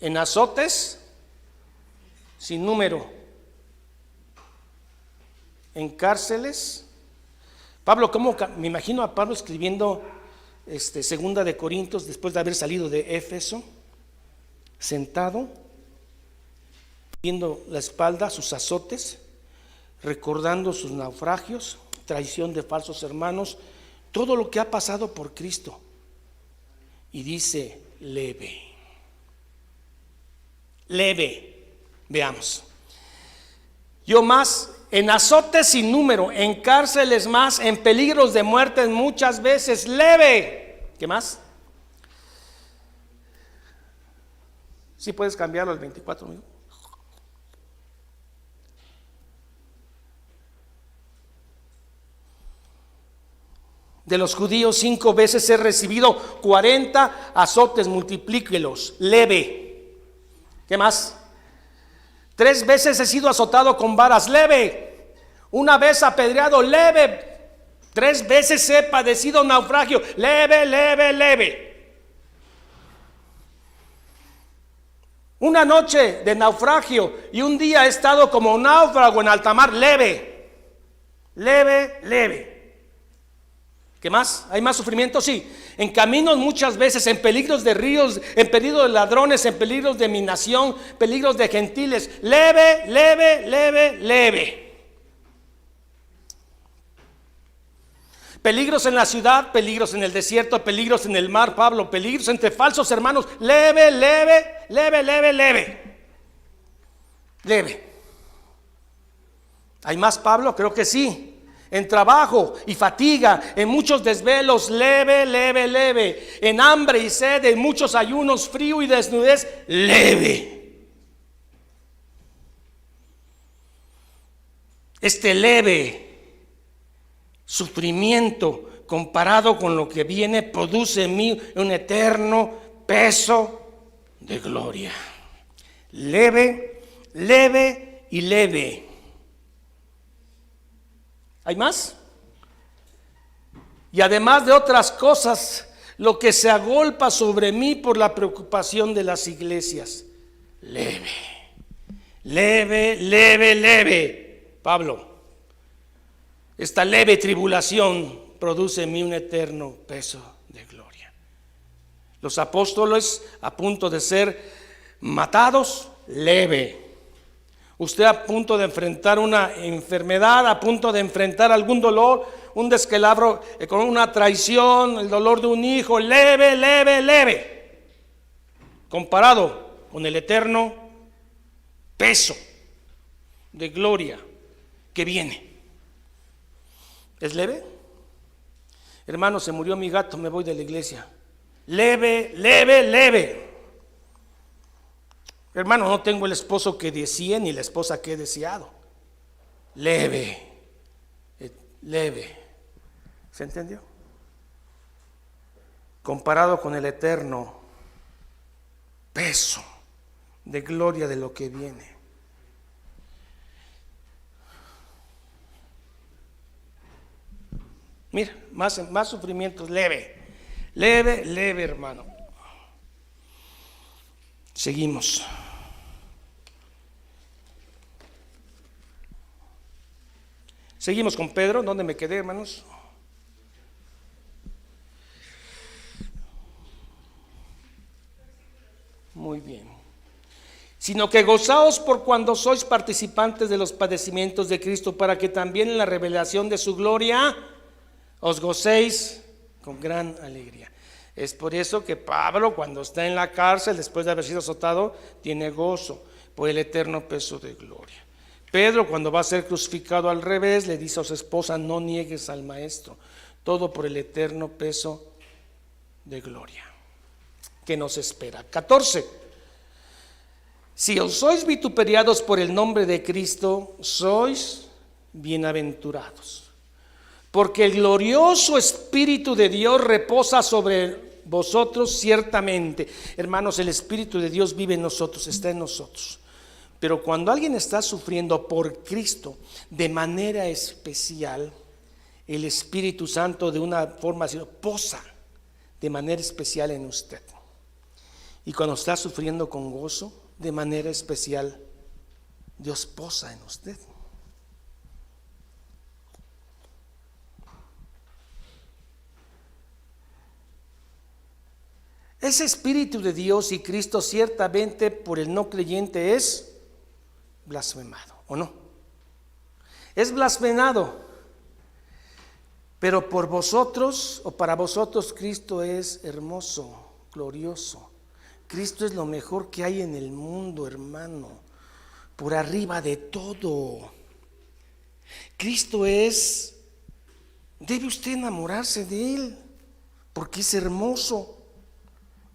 A: en azotes sin número, en cárceles. Pablo, ¿cómo? Me imagino a Pablo escribiendo Segunda de Corintios después de haber salido de Éfeso, sentado, viendo la espalda, sus azotes, recordando sus naufragios, traición de falsos hermanos, todo lo que ha pasado por Cristo. Y dice leve, leve. Veamos. Yo más, en azotes sin número, en cárceles más, en peligros de muerte muchas veces, leve. ¿Qué más? ¿Sí puedes cambiarlo al 24, amigo? De los judíos 5 veces he recibido 40 azotes, multiplíquelos, leve. ¿Qué más? 3 veces he sido azotado con varas, leve. 1 vez apedreado, leve. 3 veces he padecido naufragio, leve, leve, leve. 1 noche de naufragio y 1 día he estado como náufrago en alta mar, leve, leve, leve. ¿Qué más? ¿Hay más sufrimiento? Sí. En caminos muchas veces, en peligros de ríos, en peligros de ladrones, en peligros de mi nación, peligros de gentiles. Leve, leve, leve, leve. Peligros en la ciudad, peligros en el desierto, peligros en el mar, Pablo, peligros entre falsos hermanos. Leve, leve, leve, leve, leve. Leve. ¿Hay más, Pablo? Creo que sí. En trabajo y fatiga, en muchos desvelos, leve, leve, leve. En hambre y sed, en muchos ayunos, frío y desnudez, leve. Este leve sufrimiento comparado con lo que viene produce en mí un eterno peso de gloria. Leve, leve y leve. ¿Hay más? Y además de otras cosas, lo que se agolpa sobre mí por la preocupación de las iglesias. Leve, leve, leve, leve. Pablo, esta leve tribulación produce en mí un eterno peso de gloria. Los apóstoles a punto de ser matados, leve. Usted a punto de enfrentar una enfermedad, a punto de enfrentar algún dolor, un descalabro con una traición, el dolor de un hijo, leve, leve, leve, comparado con el eterno peso de gloria que viene. ¿Es leve? Hermano, se murió mi gato, me voy de la iglesia. Leve, leve, leve. Hermano, no tengo el esposo que deseé ni la esposa que he deseado. Leve, leve. ¿Se entendió? Comparado con el eterno peso de gloria de lo que viene. Mira, más sufrimientos, leve, Leve, leve, hermano. Seguimos. Seguimos con Pedro. ¿Dónde me quedé, hermanos? Muy bien. Sino que gozaos por cuando sois participantes de los padecimientos de Cristo, para que también en la revelación de su gloria os gocéis con gran alegría. Es por eso que Pablo, cuando está en la cárcel, después de haber sido azotado, tiene gozo por el eterno peso de gloria. Pedro, cuando va a ser crucificado al revés, le dice a su esposa: no niegues al maestro, todo por el eterno peso de gloria que nos espera. 14. Si os sois vituperiados por el nombre de Cristo, sois bienaventurados, porque el glorioso Espíritu de Dios reposa sobre vosotros ciertamente. Hermanos, el Espíritu de Dios vive en nosotros, está en nosotros. Pero cuando alguien está sufriendo por Cristo de manera especial, el Espíritu Santo de una forma así posa de manera especial en usted. Y cuando está sufriendo con gozo, de manera especial, Dios posa en usted. Ese Espíritu de Dios y Cristo ciertamente por el no creyente es blasfemado, ¿o no? Es blasfemado, pero por vosotros o para vosotros Cristo es hermoso, glorioso. Cristo es lo mejor que hay en el mundo, hermano, por arriba de todo. Cristo es, debe usted enamorarse de Él, porque es hermoso,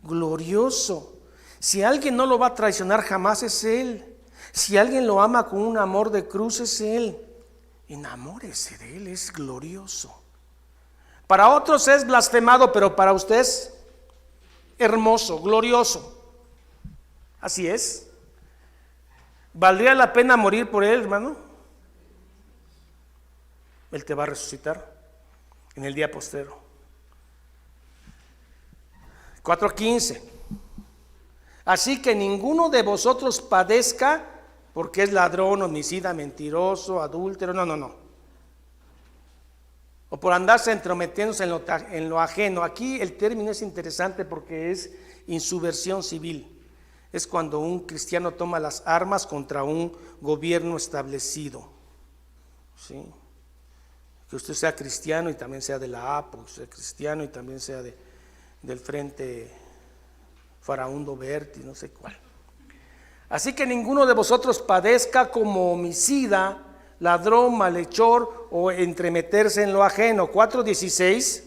A: glorioso. Si alguien no lo va a traicionar jamás, es Él. Si alguien lo ama con un amor de cruz, es Él. Enamórese de Él, es glorioso. Para otros es blasfemado, pero para usted es hermoso, glorioso. Así es. ¿Valdría la pena morir por Él, hermano? Él te va a resucitar en el día postrero. 4:15. Así que ninguno de vosotros padezca porque es ladrón, homicida, mentiroso, adúltero, no. O por andarse entrometiéndose en lo ajeno. Aquí el término es interesante porque es insurrección civil. Es cuando un cristiano toma las armas contra un gobierno establecido. ¿Sí? Que usted sea cristiano y también sea de la APO, que sea cristiano y también sea del Frente Faraundo Berti, no sé cuál. Así que ninguno de vosotros padezca como homicida, ladrón, malhechor o entremeterse en lo ajeno. 4:16.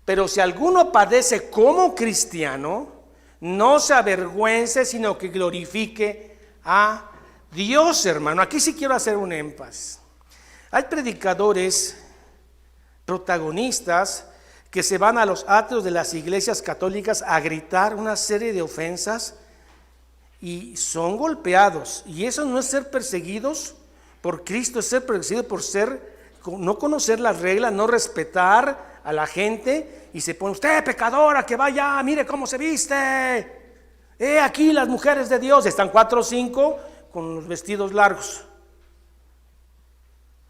A: Pero si alguno padece como cristiano, no se avergüence, sino que glorifique a Dios, hermano. Aquí sí quiero hacer un énfasis. Hay predicadores, protagonistas, que se van a los atrios de las iglesias católicas a gritar una serie de ofensas y son golpeados. Y eso no es ser perseguidos por Cristo, es ser perseguido por no conocer las reglas, no respetar a la gente, y se pone: usted pecadora, que vaya, mire cómo se viste. Aquí las mujeres de Dios, están 4 o 5 con los vestidos largos.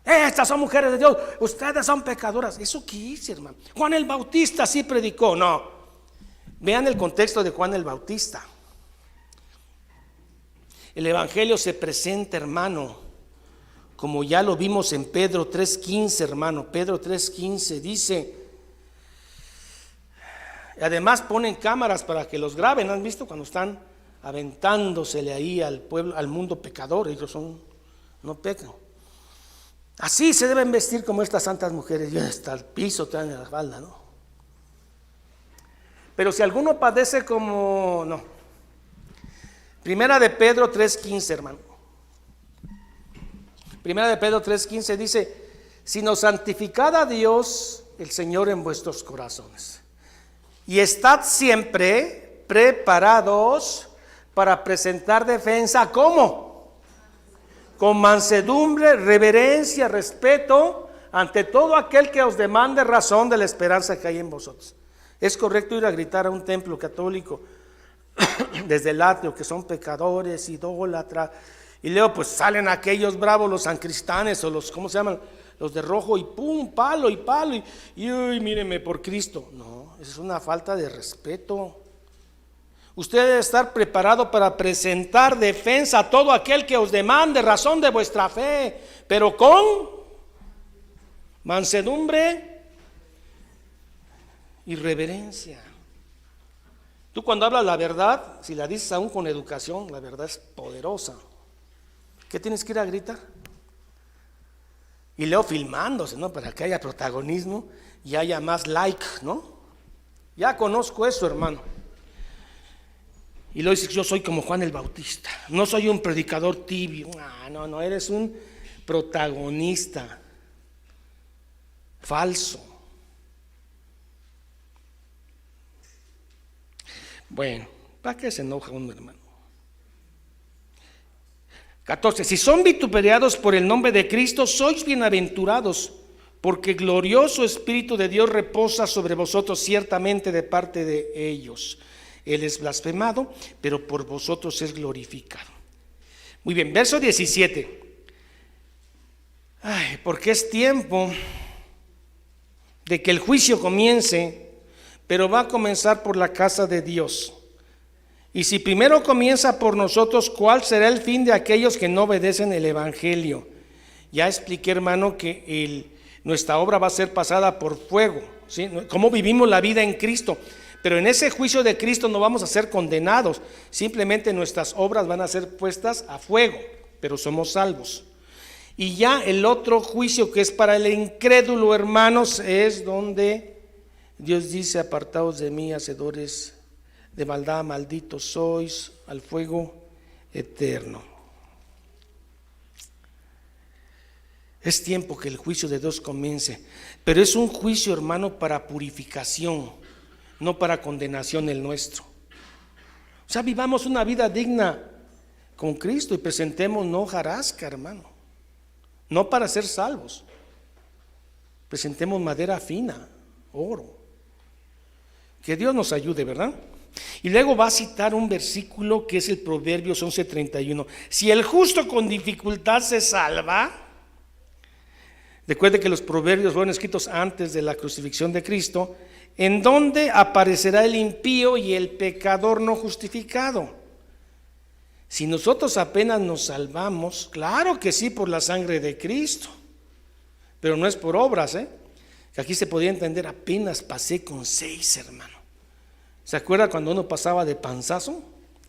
A: Estas son mujeres de Dios, ustedes son pecadoras. ¿Eso qué es, hermano? Juan el Bautista sí predicó. No, vean el contexto de Juan el Bautista. El evangelio se presenta, hermano, como ya lo vimos en Pedro 3:15, hermano. Pedro 3:15 dice, además ponen cámaras para que los graben. ¿Han visto cuando están aventándosele ahí al pueblo, al mundo pecador? Ellos no pecan. Así se deben vestir como estas santas mujeres, y hasta el piso traen la falda, ¿no? Pero si alguno padece como, no. Primera de Pedro 3:15, hermano. Primera de Pedro 3:15 dice: sino santificad a Dios el Señor en vuestros corazones, y estad siempre preparados para presentar defensa. ¿Cómo? Con mansedumbre, reverencia, respeto ante todo aquel que os demande razón de la esperanza que hay en vosotros. Es correcto ir a gritar a un templo católico desde el atrio que son pecadores, idólatras, y luego pues salen aquellos bravos, los sancristanes o los, ¿cómo se llaman? Los de rojo, y pum, palo, y uy, míreme por Cristo. No, eso es una falta de respeto. Usted debe estar preparado para presentar defensa a todo aquel que os demande razón de vuestra fe, pero con mansedumbre y reverencia. Tú cuando hablas la verdad, si la dices aún con educación, la verdad es poderosa. ¿Qué tienes que ir a gritar? Y luego filmándose, ¿no? Para que haya protagonismo y haya más like, ¿no? Ya conozco eso, hermano. Y luego dices, yo soy como Juan el Bautista, no soy un predicador tibio. No, eres un protagonista falso. Bueno, ¿para qué se enoja uno, hermano? 14. Si son vituperados por el nombre de Cristo, sois bienaventurados, porque glorioso Espíritu de Dios reposa sobre vosotros ciertamente de parte de ellos. Él es blasfemado, pero por vosotros es glorificado. Muy bien, verso 17. Porque es tiempo de que el juicio comience, pero va a comenzar por la casa de Dios. Y si primero comienza por nosotros, ¿cuál será el fin de aquellos que no obedecen el Evangelio? Ya expliqué, hermano, que nuestra obra va a ser pasada por fuego, ¿sí? Cómo vivimos la vida en Cristo. Pero en ese juicio de Cristo no vamos a ser condenados, simplemente nuestras obras van a ser puestas a fuego, pero somos salvos. Y ya el otro juicio, que es para el incrédulo, hermanos, es donde Dios dice: apartaos de mí, hacedores de maldad, malditos sois al fuego eterno. Es tiempo que el juicio de Dios comience, pero es un juicio, hermano, para purificación, no para condenación el nuestro. O sea, vivamos una vida digna con Cristo y presentemos no hojarasca, hermano, no para ser salvos. Presentemos madera fina, oro. Que Dios nos ayude, ¿verdad? Y luego va a citar un versículo que es el Proverbios 11:31. Si el justo con dificultad se salva. Recuerde que los proverbios fueron escritos antes de la crucifixión de Cristo. ¿En dónde aparecerá el impío y el pecador no justificado? Si nosotros apenas nos salvamos, claro que sí, por la sangre de Cristo, pero no es por obras, que aquí se podía entender, apenas pasé con 6, hermano. ¿Se acuerda cuando uno pasaba de panzazo?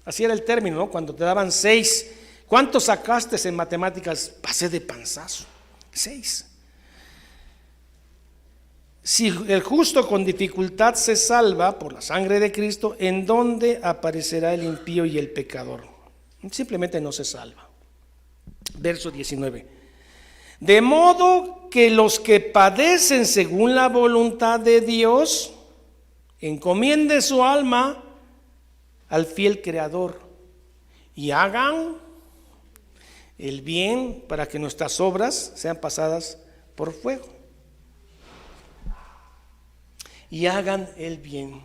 A: Así era el término, ¿no? Cuando te daban 6. ¿Cuánto sacaste en matemáticas? Pasé de panzazo, 6. Si el justo con dificultad se salva por la sangre de Cristo, ¿en dónde aparecerá el impío y el pecador? Simplemente no se salva. Verso 19. De modo que los que padecen según la voluntad de Dios, encomienden su alma al fiel Creador y hagan el bien para que nuestras obras sean pasadas por fuego. Y hagan el bien.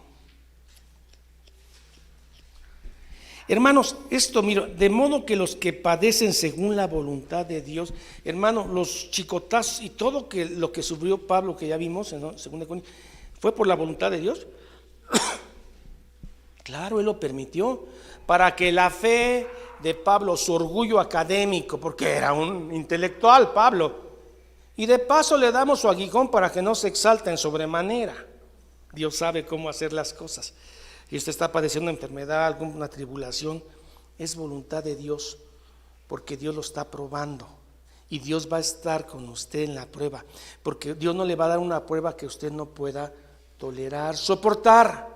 A: Hermanos, esto, mira, de modo que los que padecen según la voluntad de Dios, hermano, los chicotazos y todo lo que sufrió Pablo, que ya vimos en 2 Corintios, ¿fue por la voluntad de Dios? Claro, Él lo permitió para que la fe de Pablo, su orgullo académico, porque era un intelectual Pablo, y de paso le damos su aguijón para que no se exalte en sobremanera. Dios sabe cómo hacer las cosas. Y usted está padeciendo una enfermedad, alguna tribulación, es voluntad de Dios, porque Dios lo está probando. Y Dios va a estar con usted en la prueba, porque Dios no le va a dar una prueba que usted no pueda tolerar, soportar.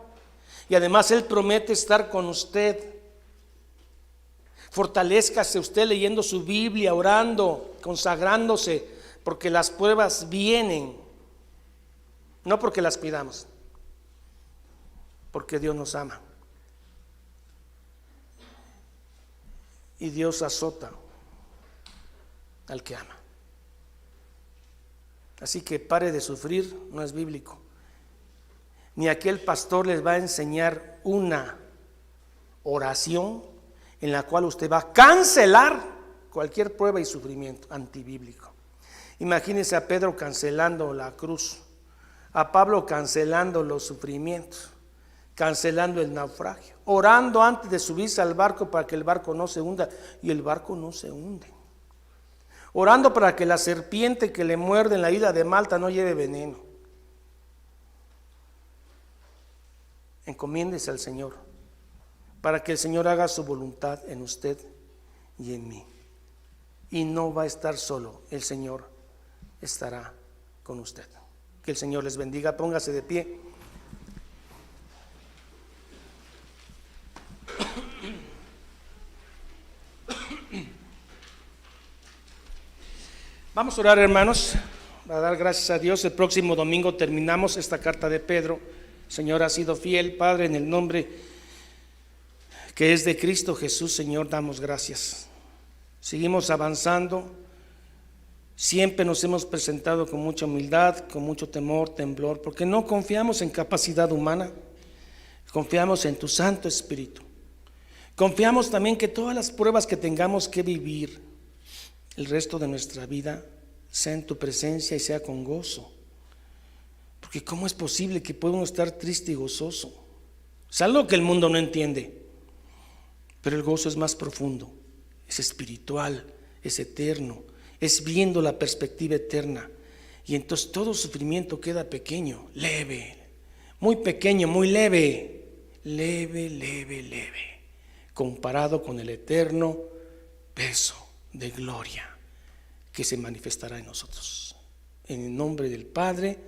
A: Y además Él promete estar con usted. Fortalézcase usted leyendo su Biblia, orando, consagrándose, porque las pruebas vienen, no porque las pidamos, porque Dios nos ama. Y Dios azota al que ama. Así que pare de sufrir, no es bíblico. ni aquel pastor les va a enseñar una oración en la cual usted va a cancelar cualquier prueba y sufrimiento antibíblico. Imagínense a Pedro cancelando la cruz, a Pablo cancelando los sufrimientos, cancelando el naufragio, orando antes de subirse al barco para que el barco no se hunda, y el barco no se hunde. Orando para que la serpiente que le muerde en la isla de Malta no lleve veneno. Encomiéndese al Señor para que el Señor haga su voluntad en usted y en mí. Y no va a estar solo, el Señor estará con usted. Que el Señor les bendiga. Póngase de pie. Vamos a orar, hermanos, a dar gracias a Dios. El próximo domingo terminamos esta carta de Pedro. Señor, ha sido fiel, Padre, en el nombre que es de Cristo Jesús, Señor, damos gracias. Seguimos avanzando. Siempre nos hemos presentado con mucha humildad, con mucho temor, temblor, porque no confiamos en capacidad humana, confiamos en tu Santo Espíritu. Confiamos también que todas las pruebas que tengamos que vivir el resto de nuestra vida sea en tu presencia y sea con gozo. Porque ¿cómo es posible que podamos estar triste y gozoso? Es algo que el mundo no entiende, pero el gozo es más profundo, es espiritual, es eterno, es viendo la perspectiva eterna. Y entonces todo sufrimiento queda pequeño, leve, muy pequeño, muy leve, leve, comparado con el eterno peso de gloria que se manifestará en nosotros. En el nombre del Padre,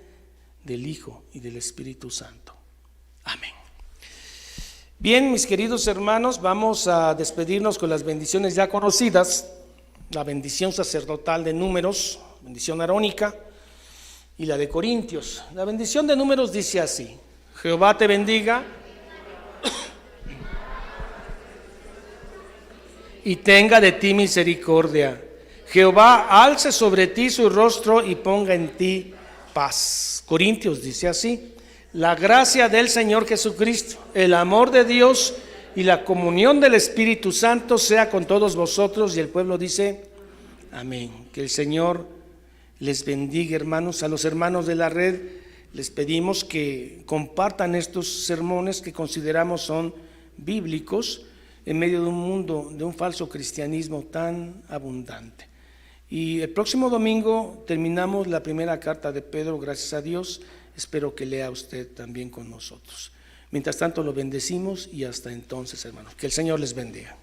A: del Hijo y del Espíritu Santo. Amén. Bien, mis queridos hermanos, vamos a despedirnos con las bendiciones ya conocidas. La bendición sacerdotal de Números, bendición arónica, y la de Corintios. La bendición de Números dice así: Jehová te bendiga y tenga de ti misericordia. Jehová alce sobre ti su rostro y ponga en ti paz. Corintios dice así: la gracia del Señor Jesucristo, el amor de Dios y la comunión del Espíritu Santo sea con todos vosotros. Y el pueblo dice amén. Que el Señor les bendiga, hermanos. A los hermanos de la red les pedimos que compartan estos sermones que consideramos son bíblicos en medio de un mundo, de un falso cristianismo tan abundante. Y el próximo domingo terminamos la primera carta de Pedro, gracias a Dios. Espero que lea usted también con nosotros. Mientras tanto lo bendecimos y hasta entonces, hermanos. Que el Señor les bendiga.